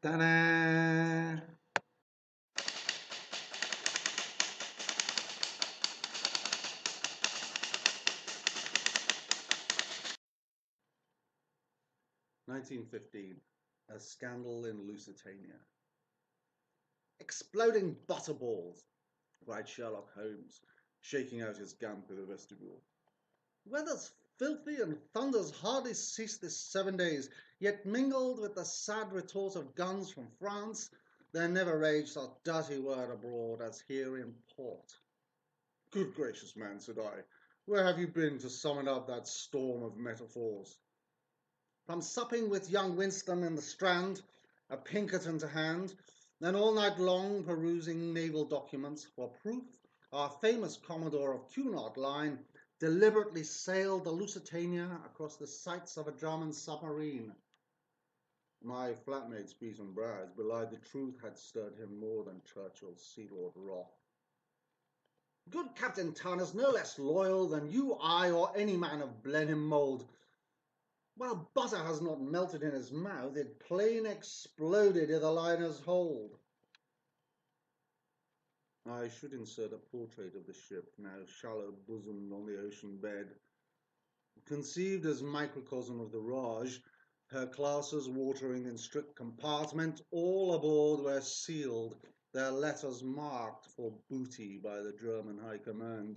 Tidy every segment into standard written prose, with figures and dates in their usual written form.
Ta-da! 1915, a scandal in Lusitania. Exploding butterballs, cried Sherlock Holmes, shaking out his gun through the vestibule. Weather's filthy and thunders hardly ceased this 7 days, yet mingled with the sad retort of guns from France, there never raged such dirty word abroad as here in port. Good gracious, man, said I, where have you been to summon up that storm of metaphors? From supping with young Winston in the Strand, a Pinkerton to hand, and all night long perusing naval documents for proof, our famous Commodore of Cunard Line deliberately sailed the Lusitania across the sights of a German submarine. My flatmate's beaten brows belied the truth had stirred him more than Churchill's sea lord wrath. Good Captain Turner's no less loyal than you, I, or any man of Blenheim mould. While butter has not melted in his mouth, it plain exploded in the liner's hold. I should insert a portrait of the ship, now shallow-bosomed on the ocean bed. Conceived as microcosm of the Raj, her classes watering in strict compartment, all aboard were sealed, their letters marked for booty by the German High Command,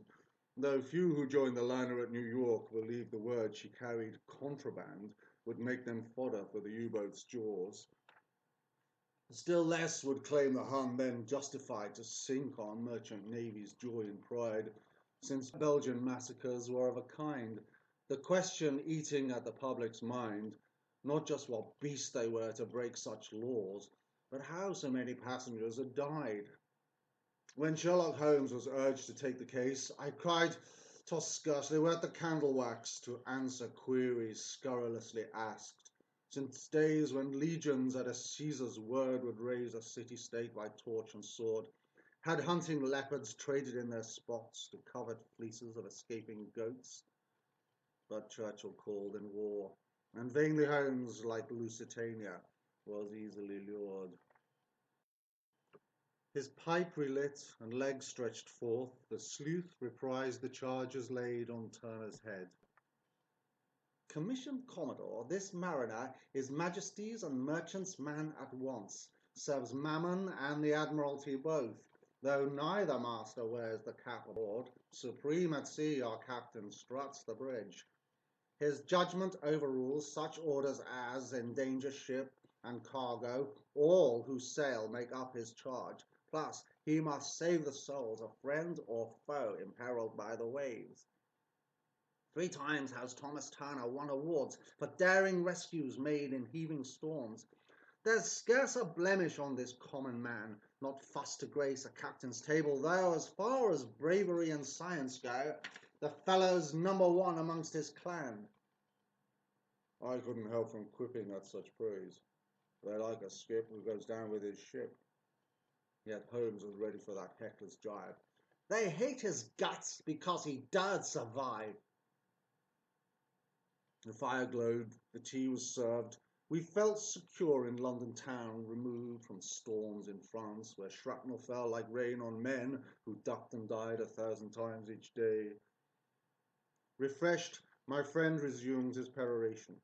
though few who joined the liner at New York believed the word she carried, contraband, would make them fodder for the U-boat's jaws. Still less would claim the Hun then justified to sink our merchant navy's joy and pride, since Belgian massacres were of a kind, the question eating at the public's mind, not just what beasts they were to break such laws, but how so many passengers had died. When Sherlock Holmes was urged to take the case, I cried, "'Twas scarcely worth the candle wax to answer queries scurrilously asked, since days when legions at a Caesar's word would raise a city-state by torch and sword, had hunting leopards traded in their spots to covet fleeces of escaping goats. But Churchill called in war, and vainly Holmes, like Lusitania, was easily lured. His pipe relit and legs stretched forth, the sleuth reprised the charges laid on Turner's head. Commissioned Commodore, this mariner is Majesty's and merchant's man at once, serves Mammon and the Admiralty both, though neither master wears the cap aboard, supreme at sea our captain struts the bridge. His judgment overrules such orders as endanger ship and cargo, all who sail make up his charge, plus he must save the souls of friend or foe imperiled by the waves. 3 times has Thomas Turner won awards for daring rescues made in heaving storms. There's scarce a blemish on this common man, not fussed to grace a captain's table, though as far as bravery and science go, the fellow's #1 amongst his clan. I couldn't help from quipping at such praise. They like a skip who goes down with his ship. Yet Holmes was ready for that heckler's jibe. They hate his guts because he dared survive. The fire glowed, the tea was served. We felt secure in London town, removed from storms in France, where shrapnel fell like rain on men who ducked and died 1,000 times each day. Refreshed, my friend resumed his peroration.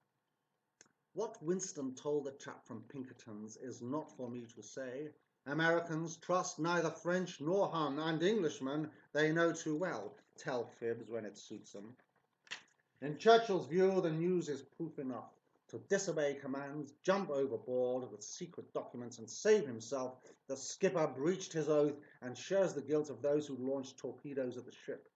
What Winston told the chap from Pinkerton's is not for me to say. Americans trust neither French nor Hun, and Englishmen, they know too well, tell fibs when it suits them. In Churchill's view, the news is proof enough. To disobey commands, jump overboard with secret documents and save himself, the skipper breached his oath and shares the guilt of those who launched torpedoes at the ship.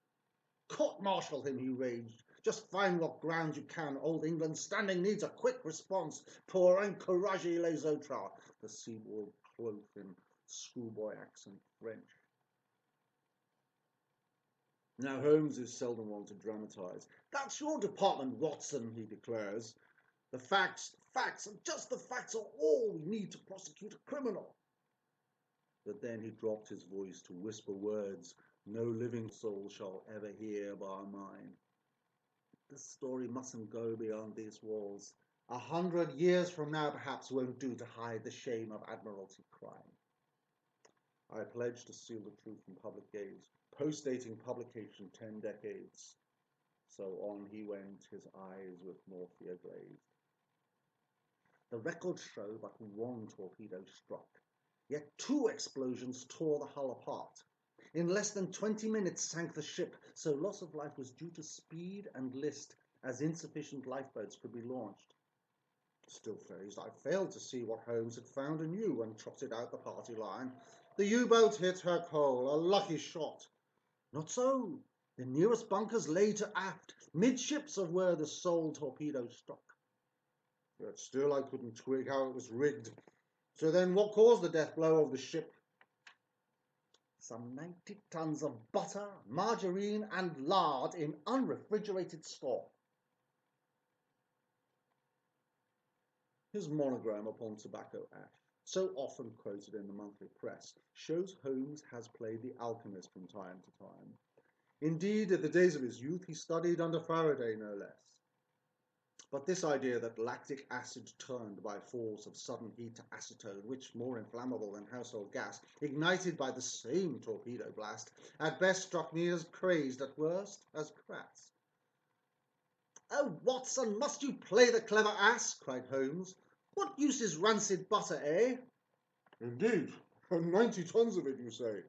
Court-martial him, he raged. Just find what ground you can. Old England standing needs a quick response. Pour encouragez les autres, the seaboard cloth in schoolboy accent French. Now, Holmes is seldom one to dramatise. That's your department, Watson, he declares. The facts, and just the facts are all we need to prosecute a criminal. But then he dropped his voice to whisper words no living soul shall ever hear bar mine. This story mustn't go beyond these walls. 100 years from now perhaps won't do to hide the shame of Admiralty crime. I pledge to seal the truth from public gaze, post-dating publication 10 decades. So on he went, his eyes with morphia glazed. The records show but one torpedo struck, yet 2 explosions tore the hull apart. In less than 20 minutes sank the ship, so loss of life was due to speed and list, as insufficient lifeboats could be launched. Still phased, I failed to see what Holmes had found anew and trotted out the party line. The U-boat hit her coal, a lucky shot. Not so. The nearest bunkers lay to aft, midships of where the sole torpedo struck. Yet still I couldn't twig how it was rigged. So then what caused the death blow of the ship? Some 90 tons of butter, margarine and lard in unrefrigerated store. His monogram upon tobacco ash, so often quoted in the monthly press, shows Holmes has played the alchemist from time to time. Indeed, at the days of his youth, he studied under Faraday, no less. But this idea that lactic acid turned by force of sudden heat to acetone, which more inflammable than household gas, ignited by the same torpedo blast, at best struck me as crazed, at worst as crass. "Oh, Watson, must you play the clever ass?" cried Holmes. "What use is rancid butter, eh?" "Indeed, and 90 tons of it, you say?"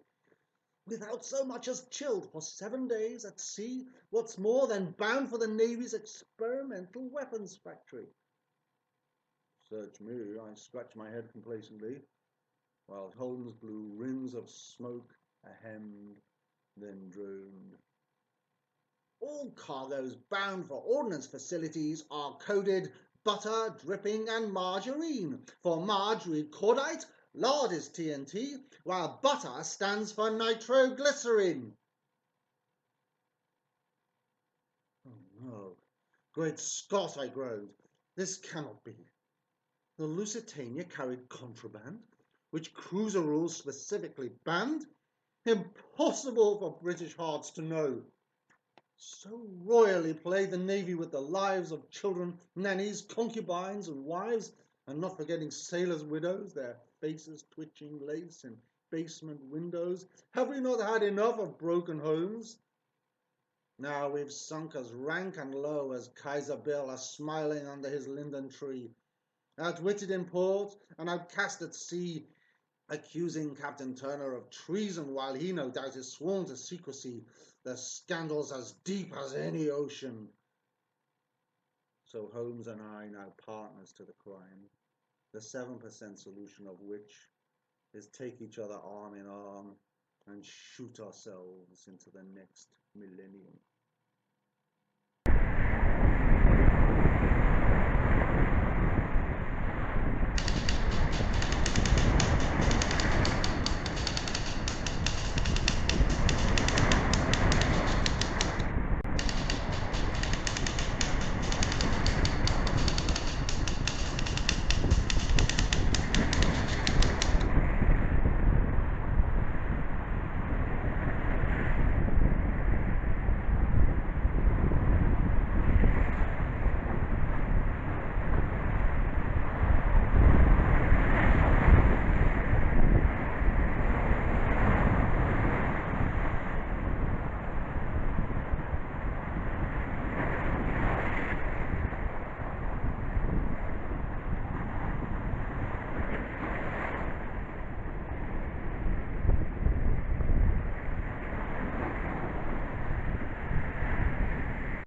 "Without so much as chilled for 7 days at sea, what's more than bound for the Navy's experimental weapons factory." Search me, I scratched my head complacently, while Holmes blew rings of smoke, ahemed, then droned. "All cargoes bound for ordnance facilities are coded butter, dripping, and margarine. For marge, read cordite, lard is TNT, while butter stands for nitroglycerin." Oh no, great Scott, I groaned. This cannot be. The Lusitania carried contraband, which cruiser rules specifically banned? Impossible for British hearts to know. So royally played the Navy with the lives of children, nannies, concubines, and wives, and not forgetting sailors' widows, their faces twitching lace in basement windows. Have we not had enough of broken homes? Now we've sunk as rank and low as Kaiser Bill, a smiling under his linden tree, outwitted in port and outcast at sea, accusing Captain Turner of treason while he no doubt is sworn to secrecy, the scandal's as deep as any ocean. So Holmes and I now partners to the crime, the 7% solution of which is take each other arm in arm and shoot ourselves into the next millennium.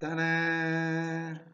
Ta-da!